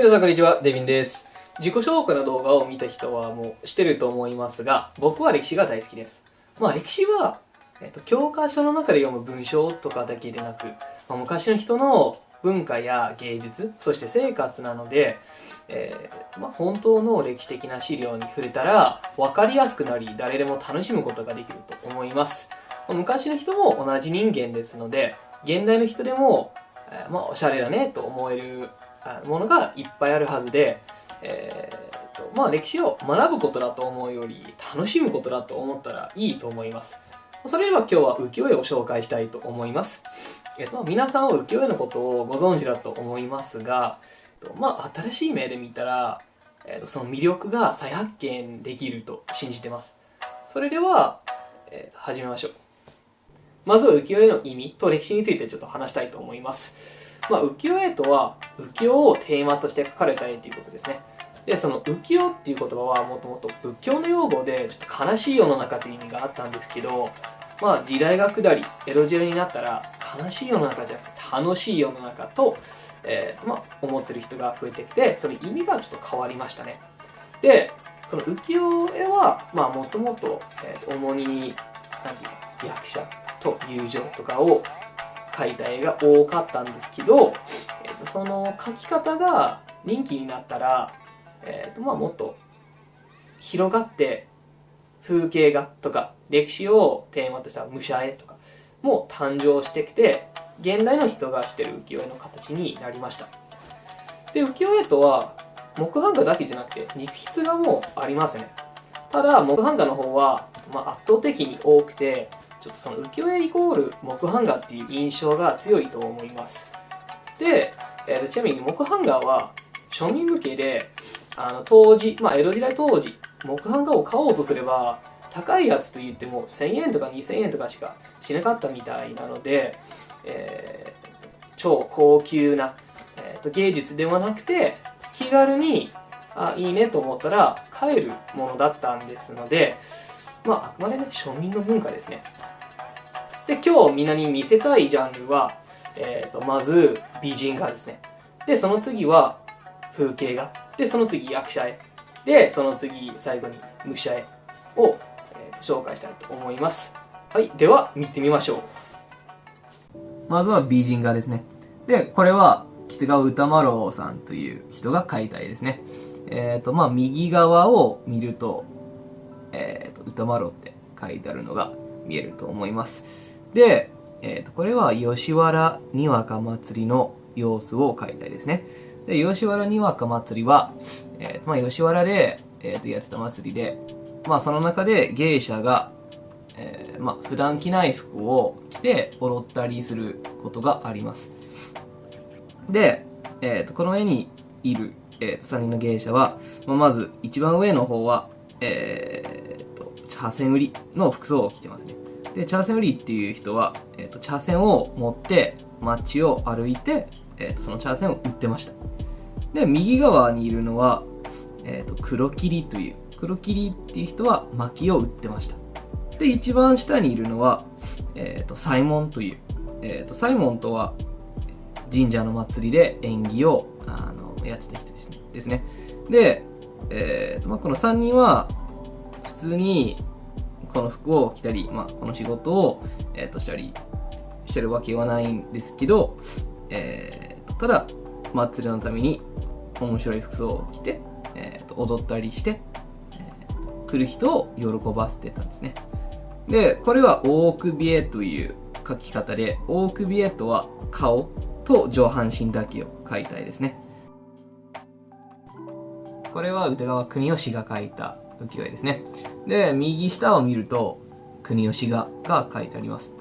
皆さんこんにちは、デビンです。自己紹介の動画を見た人はもう知ってると思いますが、僕は歴史が大好きです。歴史は、教科書の中で読む文章とかだけでなく、昔の人の文化や芸術、そして生活なので、本当の歴史的な資料に触れたら分かりやすくなり、誰でも楽しむことができると思います。昔の人も同じ人間ですので、現代の人でも、おしゃれだねと思えるものがいっぱいあるはずで、歴史を学ぶことだと思うより楽しむことだと思ったらいいと思います。それでは今日は浮世絵を紹介したいと思います。皆さんは浮世絵のことをご存知だと思いますが、新しい目で見たら、その魅力が再発見できると信じてます。それでは、始めましょう。まずは浮世絵の意味と歴史についてちょっと話したいと思います。浮世絵とは浮世をテーマとして描かれた絵ということですね。で、その浮世っていう言葉はもともと仏教の用語でちょっと悲しい世の中という意味があったんですけど、時代が下り江戸時代になったら悲しい世の中じゃなくて楽しい世の中と、思ってる人が増えてきて、その意味がちょっと変わりましたね。で、その浮世絵はもともと主に役者と友情とかを描いた絵が多かったんですけど、その描き方が人気になったら、もっと広がって風景画とか歴史をテーマとした武者絵とかも誕生してきて、現代の人がしてる浮世絵の形になりました。で、浮世絵とは木版画だけじゃなくて肉筆画もありますね。ただ木版画の方は、圧倒的に多くて、ちょっとその浮世絵イコール木版画っていう印象が強いと思います。で、ちなみに木版画は庶民向けで、当時、江戸時代当時、木版画を買おうとすれば、高いやつと言っても1000円とか2000円とかしかしなかったみたいなので、超高級な、芸術ではなくて、気軽にいいねと思ったら買えるものだったんですので、あくまでね、庶民の文化ですね。で、今日みんなに見せたいジャンルは、まず美人画ですね。で、その次は風景画。で、その次役者絵。で、その次最後に武者絵を、紹介したいと思います。はい、では見てみましょう。まずは美人画ですね。で、これは北川歌麿さんという人が描いた絵ですね。右側を見ると、歌麿って書いてあるのが見えると思います。で、これは吉原にわか祭りの様子を描いた絵ですね。で、吉原にわか祭りは、吉原で、やってた祭りで、その中で芸者が、普段着ない服を着て踊ったりすることがあります。で、この絵にいる、3人の芸者は、まず一番上の方は、茶筅売りの服装を着てますね。で、茶筅売りっていう人は、茶筅を持って街を歩いて、その茶筅を売ってました。で、右側にいるのは、黒霧という、黒霧っていう人は薪を売ってました。で、一番下にいるのは、祭門という、祭門とは神社の祭りで縁起をやってた人ですね。で、この3人は普通にこの服を着たり、この仕事を、したりしてるわけはないんですけど、ただ祭りのために面白い服装を着て、踊ったりして、来る人を喜ばせてたんですね。で、これは大首絵という描き方で、大首絵とは顔と上半身だけを描いた絵ですね。これは歌川国芳が描いた浮世絵ですね。で、右下を見ると国芳が描いてあります。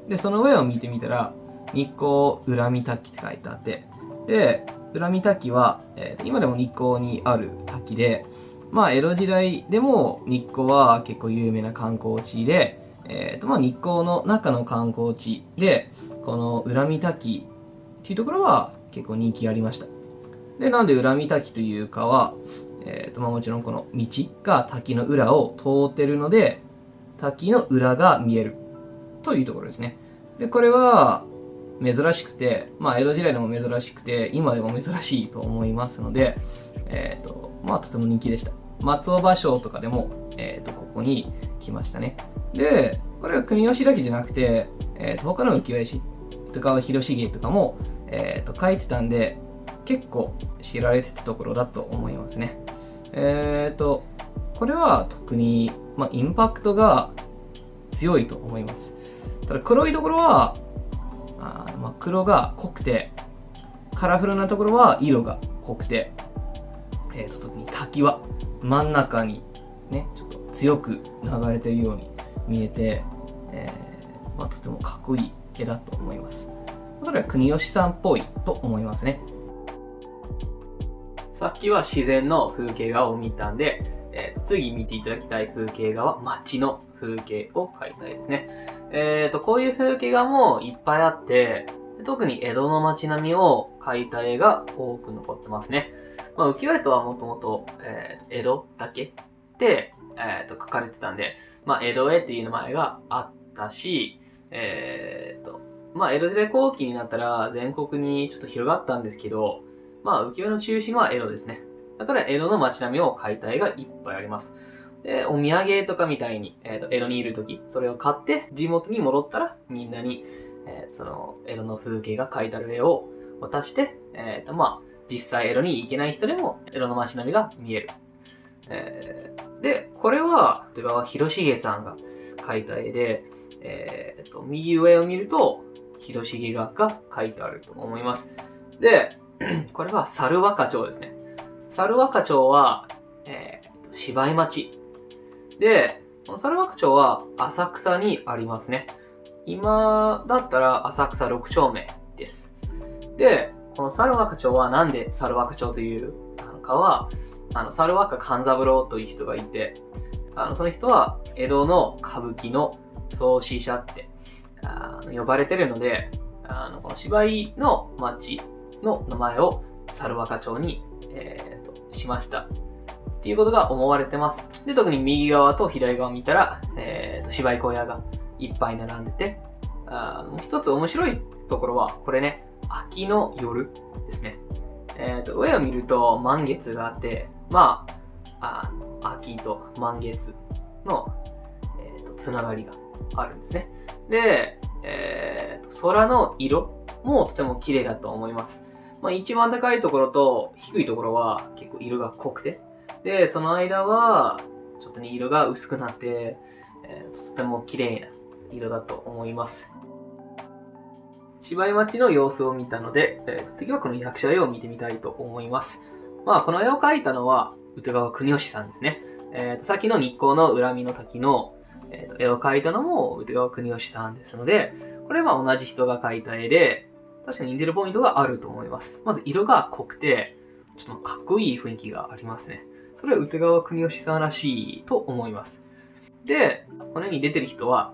で、その上を見てみたら日光恨み滝って書いてあって、で、恨み滝は、今でも日光にある滝で、江戸時代でも日光は結構有名な観光地で、日光の中の観光地で、この恨み滝っていうところは結構人気ありました。で、なんで恨み滝というかは、もちろんこの道が滝の裏を通ってるので、滝の裏が見えるというところですね。で、これは、珍しくて、江戸時代でも珍しくて、今でも珍しいと思いますので、とても人気でした。松尾芭蕉とかでも、ここに来ましたね。で、これは国吉だけじゃなくて、他の浮世絵師、歌川広重とかも、書いてたんで、結構知られてたところだと思いますね。これは特に、インパクトが強いと思います。ただ黒いところは、黒が濃くて、カラフルなところは色が濃くて、特に滝は真ん中にね、ちょっと強く流れてるように見えて、とてもかっこいい絵だと思います。それは国吉さんっぽいと思いますね。さっきは自然の風景画を見たんで、次見ていただきたい風景画は街の風景を描いた絵ですね。こういう風景画もいっぱいあって、特に江戸の街並みを描いた絵が多く残ってますね。浮世絵とはもともと江戸だけで、描かれてたんで、江戸絵っていう名前があったし、江戸時代後期になったら全国にちょっと広がったんですけど、浮世絵の中心は江戸ですね。だから江戸の街並みを描いた絵がいっぱいあります。で、お土産とかみたいに、江戸にいるとき、それを買って地元に戻ったらみんなに、その江戸の風景が描いてある絵を渡して、実際江戸に行けない人でも江戸の街並みが見える。で、これは、歌川広重さんが描いた絵で、右上を見ると、広重画が描いてあると思います。で、これは猿若町ですね。猿若町は、芝居町。で、この猿若町は浅草にありますね。今だったら浅草6丁目です。で、この猿若町はなんで猿若町というのかは、猿若勘三郎という人がいて、その人は江戸の歌舞伎の創始者って呼ばれてるので、この芝居の町の名前を猿若町に、しましたっていうことが思われてます。で、特に右側と左側を見たら、芝居小屋がいっぱい並んでて、もう一つ面白いところは、これね、秋の夜ですね。上を見ると満月があって、秋と満月の、つながりがあるんですね。で、空の色もとても綺麗だと思います。一番高いところと低いところは結構色が濃くて、で、その間はちょっとね、色が薄くなって、とても綺麗な色だと思います。芝居町の様子を見たので、次はこの役者絵を見てみたいと思います。この絵を描いたのは歌川国吉さんですね。さっきの日光の恨みの滝の、絵を描いたのも歌川国吉さんですので、これは同じ人が描いた絵で、確かに似てるポイントがあると思います。まず色が濃くて、ちょっとかっこいい雰囲気がありますね。それは歌川国吉さんらしいと思います。で、この絵に出てる人は、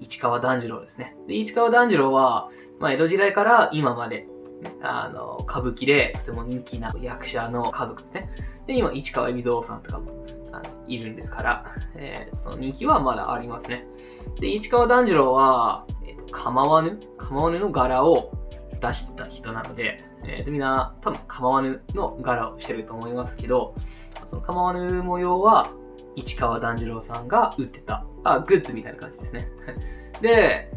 市川團十郎ですね。で、市川團十郎は、江戸時代から今まで、歌舞伎でとても人気な役者の家族ですね。で、今、市川海老蔵さんとかもいるんですから、その人気はまだありますね。で、市川團十郎は、構わぬの柄を出してた人なので、みんな多分構わぬの柄をしてると思いますけど、その構わぬ模様は市川團十郎さんが売ってた、グッズみたいな感じですね。で、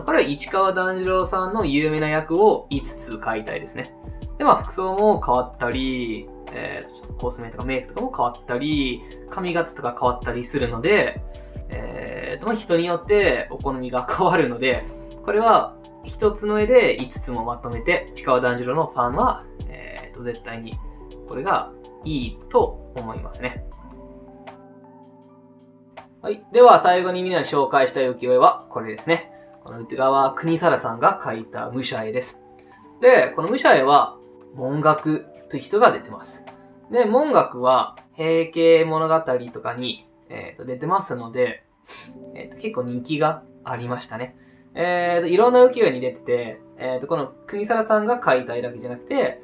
これは市川團十郎さんの有名な役を5つ描いたいですね。で、服装も変わったり、ちょっとコスメとかメイクとかも変わったり、髪型とか変わったりするので、人によってお好みが変わるので、これは一つの絵で5つもまとめて、市川團十郎のファンは、絶対にこれがいいと思いますね。はい。では最後にみんなに紹介したい浮世絵はこれですね。この歌川国貞さんが描いた武者絵です。で、この武者絵は文学という人が出てます。で、文学は平家物語とかに、出てますので、結構人気がありましたね。いろんな浮世絵に出てて、この国貞さんが描いた絵だけじゃなくて、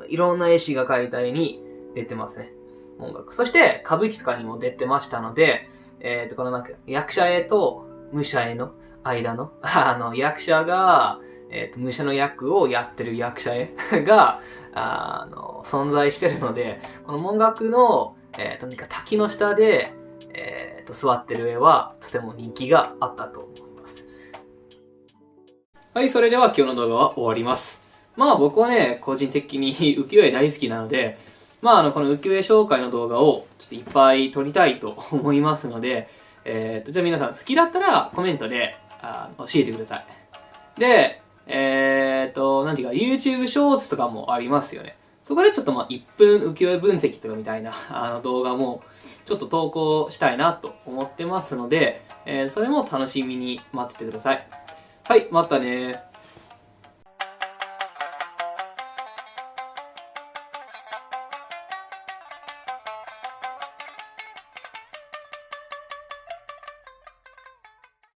いろんな絵師が描いた絵に出てますね。音楽。そして、歌舞伎とかにも出てましたので、この役者絵と武者絵の間の、役者が、武者の役をやってる役者絵が、存在してるので、この文学の、滝の下で、座ってる絵はとても人気があったと思います。はい、それでは今日の動画は終わります。まあ僕はね、個人的に浮世絵大好きなので、まあこの浮世絵紹介の動画をちょっといっぱい撮りたいと思いますので、じゃあ皆さん好きだったらコメントで教えてください。で、なんていうか YouTube ショーツとかもありますよね。そこでちょっと1分浮世絵分析とかみたいな動画もちょっと投稿したいなと思ってますので、それも楽しみに待っててください。はい、またね。